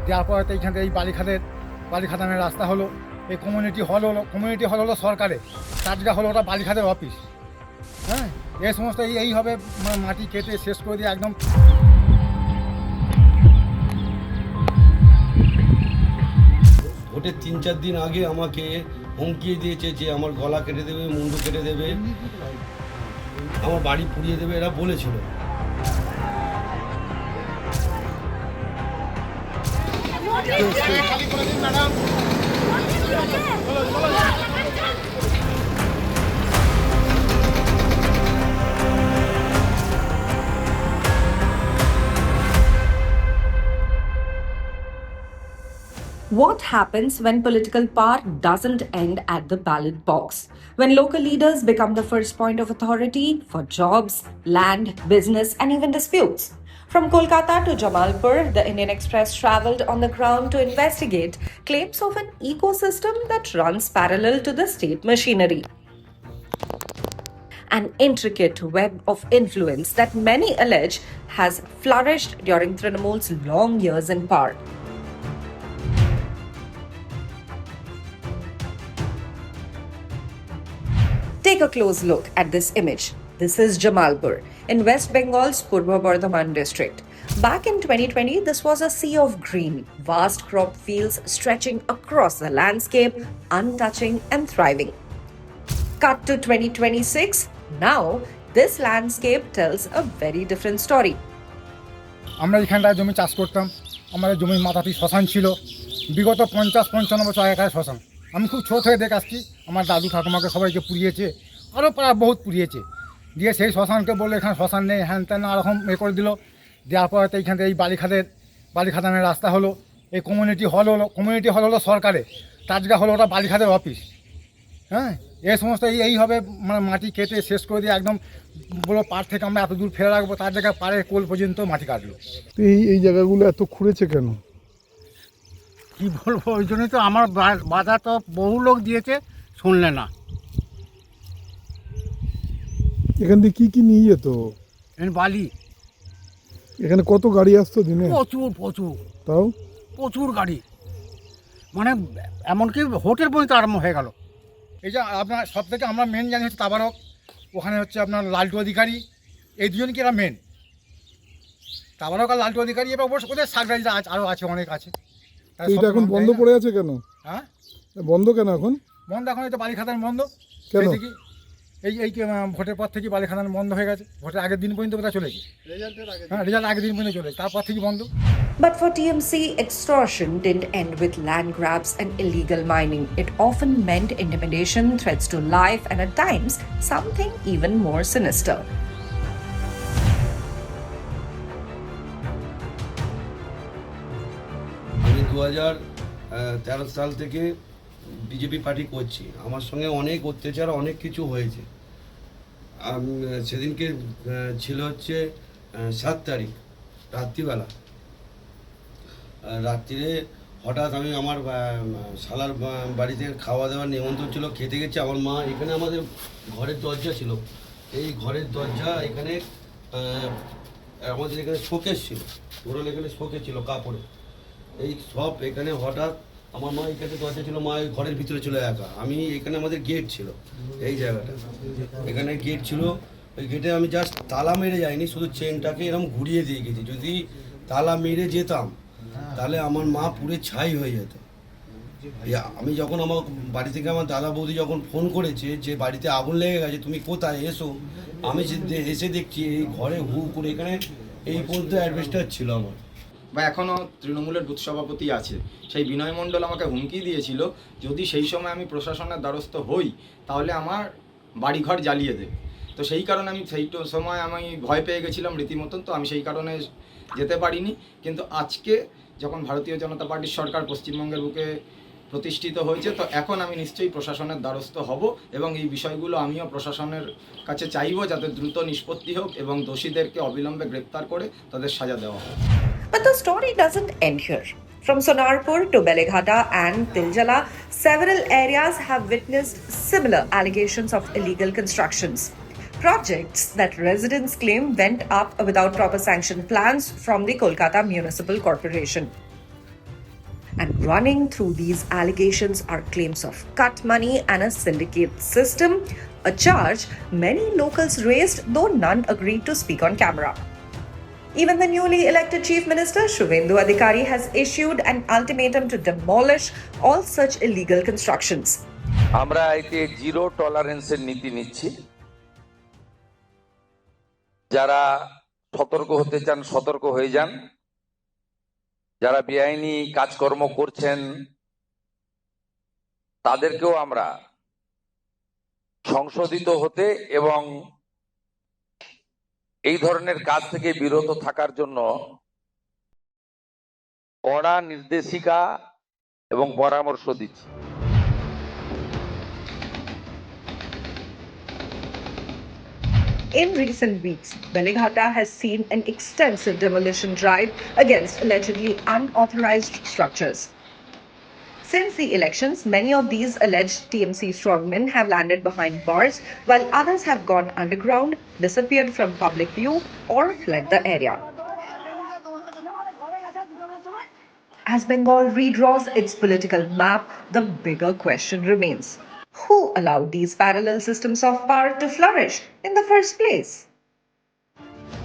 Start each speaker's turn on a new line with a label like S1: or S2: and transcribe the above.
S1: দেওয়ার পরে তো এইখান থেকে এই বালিখাদানের রাস্তা হলো, এই কমিউনিটি হল হলো সরকারের, কাজগা হলো ওটা বালিখাদের অফিস। হ্যাঁ, এই সমস্ত এইভাবে মাটি কেটে শেষ করে দিয়ে একদম।
S2: ভোটের 3-4 দিন আগে আমাকে হুমকি দিয়েছে যে আমার গলা কেটে দেবে, মুন্ডু কেটে দেবে, আমার বাড়ি পুড়িয়ে দেবে, এরা বলেছিল।
S3: What happens when political power doesn't end at the ballot box? When local leaders become the first point of authority for jobs, land, business, and even disputes? From Kolkata to Jamalpur, the Indian Express traveled on the ground to investigate claims of an ecosystem that runs parallel to the state machinery. An intricate web of influence that many allege has flourished during Trinamool's long years in power. Take a close look at this image. This is Jamalpur in West Bengal's Purba Bardhaman district. Back in 2020, this was a sea of green, vast crop fields stretching across the landscape, untouching and thriving. Cut to 2026, now this landscape tells a very different story.
S1: আমরা এখানটায় জমি চাষ করতাম, আমাদের জমির মাথাতেই শ্মশান ছিল। বিগত 50-55 বছর আগেকার শ্মশান। আমি খুব ছোট হয়ে দেখে আসছি, আমার দাদু ঠাকুমাকে সবাইকে পুড়িয়েছে, আরও প্রায় বহুত পুড়িয়েছে। দিয়ে সেই শ্মশানকে বললো এখানে শ্মশান নেই, হ্যান ত্যান এরকম করে দিল। দেওয়ার পরে তো এইখান থেকে এই বালিখাদানের রাস্তা হলো, এই কমিউনিটি হল হলো সরকারের, কাজগা হলো ওটা বালিখাদের অফিস। হ্যাঁ, এই সমস্ত এইভাবে মাটি কেটে শেষ করে দিয়ে একদম বলো পাড় থেকে আমরা এত দূর ফেলে রাখবো, তার জায়গায় পাড়ের কোল পর্যন্ত মাটি কাটলো।
S4: তো এই জায়গাগুলো এত খুঁড়েছে কেন?
S5: কী বলবো, ওই জন্যই তো আমার বাধা তো বহু লোক দিয়েছে, শুনলে না।
S4: এখান থেকে কি নিয়ে যেত?
S5: বালি।
S4: এখানে কত গাড়ি আসতো দিনে?
S5: প্রচুর।
S4: তাও
S5: প্রচুর গাড়ি, মানে এমনকি হোটেল পর্যন্ত আরম্ভ হয়ে গেল।
S1: এই যে আপনার সব থেকে আমরা মেন জানি হচ্ছে তাবারক, ওখানে হচ্ছে আপনার লালটু অধিকারী, এই দুজনকে এরা মেন। তাবারক আর লালটু অধিকারী, এবার অবশ্য ওদের সার্ভাইজরা আরও আছে, অনেক আছে।
S4: এটা এখন বন্ধ পড়ে আছে কেন?
S1: হ্যাঁ,
S4: বন্ধ কেন এখন?
S1: বন্ধ এখন এই তো বালিখাদান বন্ধ।
S4: কেন?
S1: এই ভোটের পর থেকে বালিখাদান বন্ধ হয়ে গেছে। ভোটের আগের দিন পর্যন্ত ওটা চলেছে, হ্যাঁ, রেজাল্ট আগের দিন পর্যন্ত চলেছে, তারপর থেকে বন্ধ।
S3: But for TMC, extortion didn't end with land grabs and illegal mining. It often meant intimidation, threats to life, and at times, something even more sinister.
S2: আমি 2013 সাল থেকে বিজেপি পার্টি করছি। আমার সঙ্গে অনেক অত্যাচার, অনেক কিছু হয়েছে। সেদিনকে ছিল হচ্ছে 7 তারিখ রাত্রিবেলা। রাত্রিরে হঠাৎ আমি আমার শালার বাড়িতে খাওয়া দাওয়ার নিমন্ত্রণ ছিল, খেতে গেছি। আমার মা এখানে, আমাদের ঘরের দরজা ছিল, এই ঘরের দরজা এখানে আমাদের এখানে শোকেস ছিল, ওরাল এখানে শোকেস ছিল কাপড়ে, এই সব এখানে। হঠাৎ আমার মা এখানে দরজা ছিল, মা ওই ঘরের ভিতরে ছিল একা। আমি এখানে, আমাদের গেট ছিল, এই জায়গাটা এখানে গেট ছিল, ওই গেটে আমি জাস্ট তালা মেরে যাইনি, শুধু চেনটাকে এরকম ঘুরিয়ে দিয়ে গেছি। যদি তালা মেরে যেতাম তাহলে আমার মা পুরো ছাই হয়ে যেত। আমি যখন আমার বাড়ি থেকে আমার দাদা বৌদি যখন ফোন করেছে যে বাড়িতে আগুন লেগে গেছে, তুমি কোথায় এসো, আমি এসে দেখছি এই ঘরে হু করে এখানে এই পর্যন্ত অ্যাডভেস্টার ছিল আমার।
S6: বা এখনও তৃণমূলের বুথ সভাপতি আছে, সেই বিনয় মণ্ডল আমাকে হুমকি দিয়েছিল যদি সেই সময় আমি প্রশাসনের দ্বারস্থ হই তাহলে আমার বাড়িঘর জ্বালিয়ে দেবে। তো সেই কারণে আমি সেই সময় আমি ভয় পেয়ে গেছিলাম রীতিমতন, তো আমি সেই কারণে যেতে পারিনি। কিন্তু আজকে যখন ভারতীয় জনতা পার্টির সরকার পশ্চিমবঙ্গের বুকে প্রতিষ্ঠিত হয়েছে, তো এখন আমি নিশ্চয়ই প্রশাসনের দ্বারস্থ হব এবং এই বিষয়গুলো আমিও প্রশাসনের কাছে চাইব যাতে দ্রুত নিষ্পত্তি হোক এবং দোষীদেরকে অবিলম্বে গ্রেপ্তার করে তাদের সাজা দেওয়া হোক।
S3: But the story doesn't end here. From Sonarpur to Beleghata and Tiljala, several areas have witnessed similar allegations of illegal constructions. Projects that residents claim went up without proper sanction plans from the Kolkata Municipal Corporation. And running through these allegations are claims of cut money and a syndicate system, a charge many locals raised, though none agreed to speak on camera. Even the newly elected Chief Minister Shubhendu Adhikari has issued an ultimatum to demolish all such illegal constructions.
S7: আমরা এতে zero টলারেন্সের নীতি নিচ্ছি। যারা সতর্ক হতে চান সতর্ক হয়ে যান, যারা বেআইনি কাজকর্ম করছেন তাদেরকেও আমরা সংশোধিত হতে এবং এই ধরনের কাজ থেকে বিরত থাকার জন্য কড়া নির্দেশিকা এবং পরামর্শ দিচ্ছি।
S3: In recent weeks, Belghata has seen an extensive demolition drive against allegedly unauthorized structures. Since the elections, many of these alleged TMC strongmen have landed behind bars, while others have gone underground, disappeared from public view, or fled the area. As Bengal redraws its political map, the bigger question remains: who allowed these parallel systems of power to flourish in the first place?